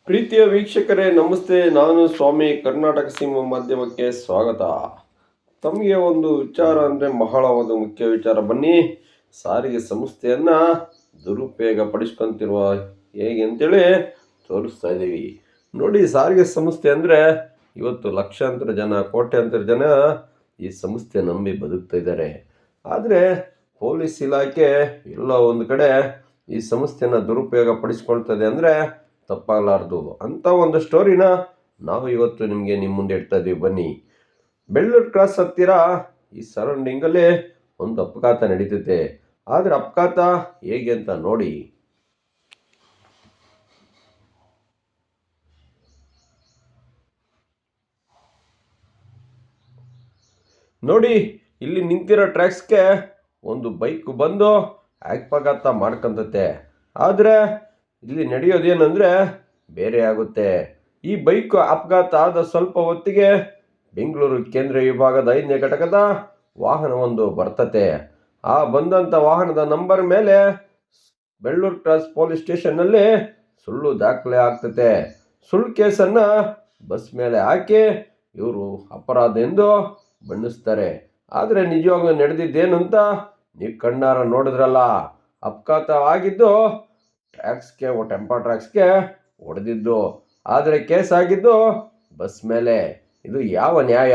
ಪ್ರೀತಿಯ ವೀಕ್ಷಕರೇ ನಮಸ್ತೆ. ನಾನು ಸ್ವಾಮಿ. ಕರ್ನಾಟಕ ಸಿಂಹ ಮಾಧ್ಯಮಕ್ಕೆ ಸ್ವಾಗತ. ತಮಗೆ ಒಂದು ವಿಚಾರ ಅಂದರೆ ಬಹಳ ಒಂದು ಮುಖ್ಯ ವಿಚಾರ. ಬನ್ನಿ, ಸಾರಿಗೆ ಸಂಸ್ಥೆಯನ್ನ ದುರುಪಯೋಗ ಪಡಿಸ್ಕೊಂತಿರುವ ಹೇಗೆ ಅಂತೇಳಿ ತೋರಿಸ್ತಾ ಇದ್ದೀವಿ. ನೋಡಿ, ಸಾರಿಗೆ ಸಂಸ್ಥೆ ಅಂದರೆ ಇವತ್ತು ಲಕ್ಷಾಂತರ ಜನ, ಕೋಟ್ಯಾಂತರ ಜನ ಈ ಸಂಸ್ಥೆ ನಂಬಿ ಬದುಕ್ತಾ ಇದ್ದಾರೆ. ಆದರೆ ಪೊಲೀಸ್ ಇಲಾಖೆ ಎಲ್ಲ ಒಂದು ಕಡೆ ಈ ಸಂಸ್ಥೆನ ದುರುಪಯೋಗ ಪಡಿಸ್ಕೊಳ್ತದೆ ಅಂದರೆ ತಪ್ಪಾಗಲಾರ್ದು ಅಂತ ಒಂದು ಸ್ಟೋರಿನ ನಾವು ಇವತ್ತು ನಿಮ್ಮ ಮುಂದೆ ಇಡ್ತಾ ಇದ್ದೀವಿ. ಬನ್ನಿ, ಬೆಳ್ಳೂರು ಕ್ರಾಸ್ ಹತ್ತಿರ ಈ ಸರೌಂಡಿಂಗಲ್ಲಿ ಒಂದು ಅಪಘಾತ ನಡೀತೈತೆ. ಆದರೆ ಅಪಘಾತ ಹೇಗೆ ಅಂತ ನೋಡಿ. ನೋಡಿ, ಇಲ್ಲಿ ನಿಂತಿರೋ ಟ್ರ್ಯಾಕ್ಸ್ಗೆ ಒಂದು ಬೈಕ್ ಬಂದು ಅಪಘಾತ ಮಾಡ್ಕೊಂತತೆ. ಆದರೆ ಇಲ್ಲಿ ನಡೆಯೋದೇನೆಂದರೆ ಬೇರೆ ಆಗುತ್ತೆ. ಈ ಬೈಕ್ ಅಪಘಾತ ಆದ ಸ್ವಲ್ಪ ಹೊತ್ತಿಗೆ ಬೆಂಗಳೂರು ಕೇಂದ್ರ ವಿಭಾಗದ 5ನೇ ಘಟಕದ ವಾಹನವೊಂದು ಬರ್ತತೆ. ಆ ಬಂದಂಥ ವಾಹನದ ನಂಬರ್ ಮೇಲೆ ಬೆಳ್ಳೂರು ಕ್ರಾಸ್ ಪೊಲೀಸ್ ಸ್ಟೇಷನ್ನಲ್ಲಿ ಸುಳ್ಳು ದಾಖಲೆ ಆಗ್ತತೆ. ಸುಳ್ಳು ಕೇಸನ್ನು ಬಸ್ ಮೇಲೆ ಹಾಕಿ ಇವರು ಅಪರಾಧ ಎಂದು ಬಣ್ಣಿಸ್ತಾರೆ. ಆದರೆ ನಿಜವಾಗ್ಲೂ ನಡೆದಿದ್ದೇನು ಅಂತ ನೀವು ಕಣ್ಣಾರ ನೋಡಿದ್ರಲ್ಲ. ಅಪಘಾತ ಆಗಿದ್ದು ಟೆಂಪೋ ಟ್ರ್ಯಾಕ್ಸ್ಗೆ ಹೊಡೆದಿದ್ದು, ಆದರೆ ಕೇಸ್ ಆಗಿದ್ದು ಬಸ್ ಮೇಲೆ. ಇದು ಯಾವ ನ್ಯಾಯ?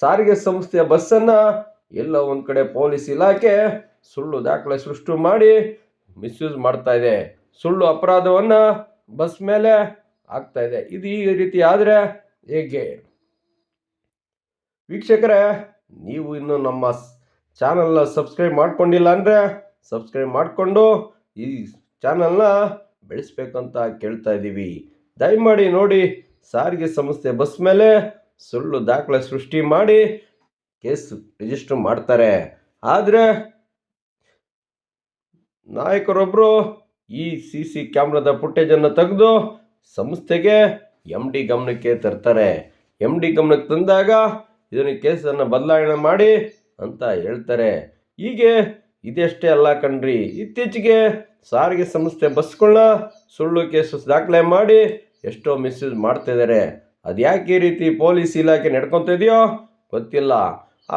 ಸಾರಿಗೆ ಸಂಸ್ಥೆಯ ಬಸ್ಸನ್ನು ಎಲ್ಲೋ ಒಂದು ಕಡೆ ಪೊಲೀಸ್ ಇಲಾಖೆ ಸುಳ್ಳು ದಾಖಲೆ ಸೃಷ್ಟಿ ಮಾಡಿ ಮಿಸ್ಯೂಸ್ ಮಾಡ್ತಾ ಇದೆ. ಸುಳ್ಳು ಅಪರಾಧವನ್ನು ಬಸ್ ಮೇಲೆ ಆಗ್ತಾ ಇದೆ. ಇದು ಈ ರೀತಿ ಆದರೆ ಹೇಗೆ? ವೀಕ್ಷಕರೇ, ನೀವು ಇನ್ನು ನಮ್ಮ ಚಾನಲ್ನ ಸಬ್ಸ್ಕ್ರೈಬ್ ಮಾಡ್ಕೊಂಡಿಲ್ಲ ಅಂದರೆ ಸಬ್ಸ್ಕ್ರೈಬ್ ಮಾಡಿಕೊಂಡು ಈ ಚಾನಲ್ನ ಬೆಳೆಸ್ಬೇಕಂತ ಕೇಳ್ತಾ ಇದ್ದೀವಿ. ದಯಮಾಡಿ ನೋಡಿ, ಸಾರಿಗೆ ಸಂಸ್ಥೆ ಬಸ್ ಮೇಲೆ ಸುಳ್ಳು ದಾಖಲೆ ಸೃಷ್ಟಿ ಮಾಡಿ ಕೇಸ್ ರಿಜಿಸ್ಟರ್ ಮಾಡ್ತಾರೆ. ಆದರೆ ನಾಯಕರೊಬ್ಬರು ಈ CC ಕ್ಯಾಮ್ರಾದ ಫುಟೇಜನ್ನು ತೆಗೆದು ಸಂಸ್ಥೆಗೆ MD ಗಮನಕ್ಕೆ ತರ್ತಾರೆ. MD ಗಮನಕ್ಕೆ ತಂದಾಗ ಇದನ್ನು ಕೇಸನ್ನು ಬದಲಾವಣೆ ಮಾಡಿ ಅಂತ ಹೇಳ್ತಾರೆ. ಹೀಗೆ ಇದೆಷ್ಟೇ ಅಲ್ಲ ಕಣ್ರಿ, ಇತ್ತೀಚೆಗೆ ಸಾರಿಗೆ ಸಂಸ್ಥೆ ಬಸ್ಗಳನ್ನ ಸುಳ್ಳು ಕೇಸು ದಾಖಲೆ ಮಾಡಿ ಎಷ್ಟೋ ಮಿಸ್ಯೂಸ್ ಮಾಡ್ತಾ ಇದ್ದಾರೆ. ಅದು ಯಾಕೆ ಈ ರೀತಿ ಪೊಲೀಸ್ ಇಲಾಖೆ ನಡ್ಕೊತಾ ಇದೆಯೋ ಗೊತ್ತಿಲ್ಲ.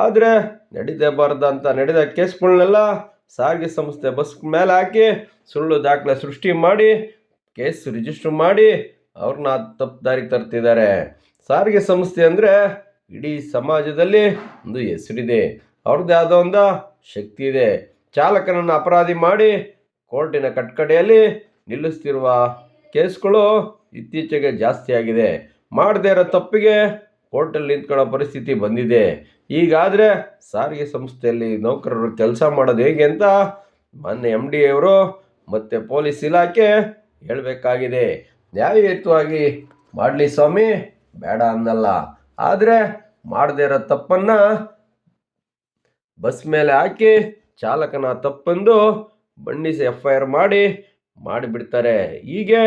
ಆದರೆ ನಡೀದೇಬಾರ್ದಂತ ನಡೆದ ಕೇಸ್ಗಳನ್ನೆಲ್ಲ ಸಾರಿಗೆ ಸಂಸ್ಥೆ ಬಸ್ ಮೇಲೆ ಹಾಕಿ ಸುಳ್ಳು ದಾಖಲೆ ಸೃಷ್ಟಿ ಮಾಡಿ ಕೇಸ್ ರಿಜಿಸ್ಟರ್ ಮಾಡಿ ಅವ್ರನ್ನ ತಪ್ಪು ದಾರಿಗೆ ತರ್ತಿದ್ದಾರೆ. ಸಾರಿಗೆ ಸಂಸ್ಥೆ ಅಂದರೆ ಇಡೀ ಸಮಾಜದಲ್ಲಿ ಒಂದು ಹೆಸರಿದೆ, ಅವ್ರದ್ದೇ ಆದ ಒಂದು ಶಕ್ತಿ ಇದೆ. ಚಾಲಕನನ್ನು ಅಪರಾಧಿ ಮಾಡಿ ಕೋರ್ಟಿನ ಕಟ್ಕಡೆಯಲ್ಲಿ ನಿಲ್ಲಿಸ್ತಿರುವ ಕೇಸ್ಗಳು ಇತ್ತೀಚೆಗೆ ಜಾಸ್ತಿ ಆಗಿದೆ. ಮಾಡದೇ ಇರೋ ತಪ್ಪಿಗೆ ಕೋರ್ಟಲ್ಲಿ ನಿಂತ್ಕೊಳ್ಳೋ ಪರಿಸ್ಥಿತಿ ಬಂದಿದೆ. ಹೀಗಾದರೆ ಸಾರಿಗೆ ಸಂಸ್ಥೆಯಲ್ಲಿ ನೌಕರರು ಕೆಲಸ ಮಾಡೋದು ಹೇಗೆ ಅಂತ ಮಾನ್ಯ MD ಅವರು ಮತ್ತು ಪೊಲೀಸ್ ಇಲಾಖೆ ಹೇಳಬೇಕಾಗಿದೆ. ನ್ಯಾಯಯುತವಾಗಿ ಮಾಡಲಿ ಸ್ವಾಮಿ, ಬೇಡ ಅನ್ನಲ್ಲ. ಆದರೆ ಮಾಡದೇ ಇರೋ ತಪ್ಪನ್ನು ಬಸ್ ಮೇಲೆ ಹಾಕಿ ಚಾಲಕನ ತಪ್ಪೆಂದು ಬಣ್ಣಿಸಿ FIR ಮಾಡಿಬಿಡ್ತಾರೆ. ಹೀಗೆ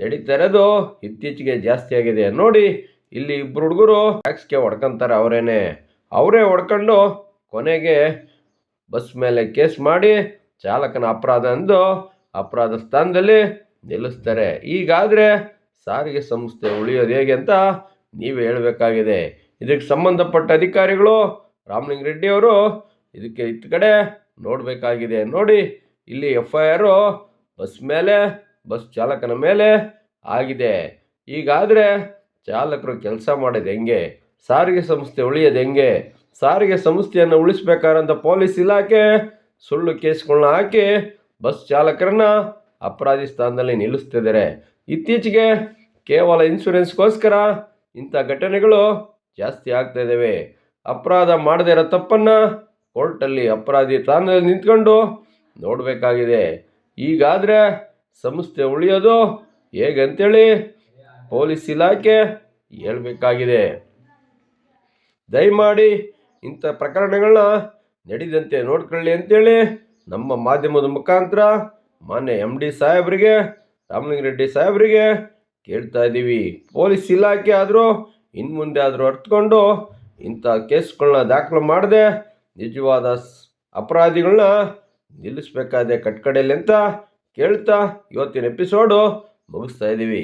ನಡೀತಾ ಇರೋದು ಇತ್ತೀಚೆಗೆ ಜಾಸ್ತಿ ಆಗಿದೆ. ನೋಡಿ, ಇಲ್ಲಿ ಇಬ್ಬರು ಹುಡುಗರು ಟ್ಯಾಕ್ಸ್ಗೆ ಹೊಡ್ಕೊಂತಾರೆ. ಅವರೇ ಹೊಡ್ಕೊಂಡು ಕೊನೆಗೆ ಬಸ್ ಮೇಲೆ ಕೇಸ್ ಮಾಡಿ ಚಾಲಕನ ಅಪರಾಧ ಎಂದು ಅಪರಾಧ ಸ್ಥಾನದಲ್ಲಿ ನಿಲ್ಲಿಸ್ತಾರೆ. ಹೀಗಾದರೆ ಸಾರಿಗೆ ಸಂಸ್ಥೆ ಉಳಿಯೋದು ಹೇಗೆ ಅಂತ ನೀವೇ ಹೇಳಬೇಕಾಗಿದೆ. ಇದಕ್ಕೆ ಸಂಬಂಧಪಟ್ಟ ಅಧಿಕಾರಿಗಳು ರಾಮಲಿಂಗ ರೆಡ್ಡಿ ಅವರು ಇದಕ್ಕೆ ಇತ್ತ ಕಡೆ ನೋಡಬೇಕಾಗಿದೆ. ನೋಡಿ, ಇಲ್ಲಿ FIR ಬಸ್ ಮೇಲೆ, ಬಸ್ ಚಾಲಕನ ಮೇಲೆ ಆಗಿದೆ. ಹೀಗಾದರೆ ಚಾಲಕರು ಕೆಲಸ ಮಾಡೋದು ಹೆಂಗೆ? ಸಾರಿಗೆ ಸಂಸ್ಥೆ ಉಳಿಯೋದು ಹೆಂಗೆ? ಸಾರಿಗೆ ಸಂಸ್ಥೆಯನ್ನು ಉಳಿಸ್ಬೇಕಾದಂಥ ಪೊಲೀಸ್ ಇಲಾಖೆ ಸುಳ್ಳು ಕೇಸ್ಗಳನ್ನ ಹಾಕಿ ಬಸ್ ಚಾಲಕರನ್ನ ಅಪರಾಧಿ ಸ್ಥಾನದಲ್ಲಿ ನಿಲ್ಲಿಸ್ತಿದ್ದಾರೆ. ಇತ್ತೀಚೆಗೆ ಕೇವಲ ಇನ್ಶೂರೆನ್ಸ್ಗೋಸ್ಕರ ಇಂಥ ಘಟನೆಗಳು ಜಾಸ್ತಿ ಆಗ್ತಾ ಇದ್ದಾವೆ. ಅಪರಾಧ ಮಾಡದೇ ಇರೋ ತಪ್ಪನ್ನು ಕೋರ್ಟಲ್ಲಿ ಅಪರಾಧಿ ಸ್ಥಾನದಲ್ಲಿ ನಿಂತ್ಕೊಂಡು ನೋಡಬೇಕಾಗಿದೆ. ಹೀಗಾದರೆ ಸಂಸ್ಥೆ ಉಳಿಯೋದು ಹೇಗೆ ಅಂತೇಳಿ ಪೊಲೀಸ್ ಇಲಾಖೆ ಹೇಳಬೇಕಾಗಿದೆ. ದಯಮಾಡಿ ಇಂಥ ಪ್ರಕರಣಗಳನ್ನ ನಡೆದಂತೆ ನೋಡ್ಕೊಳ್ಳಿ ಅಂತೇಳಿ ನಮ್ಮ ಮಾಧ್ಯಮದ ಮುಖಾಂತರ ಮಾನ್ಯ MD ಸಾಹೇಬರಿಗೆ, ರಾಮಲಿಂಗ ರೆಡ್ಡಿ ಸಾಹೇಬರಿಗೆ ಕೇಳ್ತಾ ಇದ್ದೀವಿ. ಪೊಲೀಸ್ ಇಲಾಖೆ ಆದರೂ ಇನ್ನು ಮುಂದೆ ಆದರೂ ಅರ್ಥಕೊಂಡು ಇಂಥ ಕೇಸ್ಗಳನ್ನ ದಾಖಲು ಮಾಡದೆ ನಿಜವಾದ ಅಪರಾಧಿಗಳನ್ನ ನಿಲ್ಲಿಸಬೇಕಾದೆ ಕಟ್ಕಡೆಯಲ್ಲಿ ಅಂತ ಕೇಳ್ತಾ ಇವತ್ತಿನ ಎಪಿಸೋಡು ಮುಗಿಸ್ತಾ ಇದ್ದೀವಿ.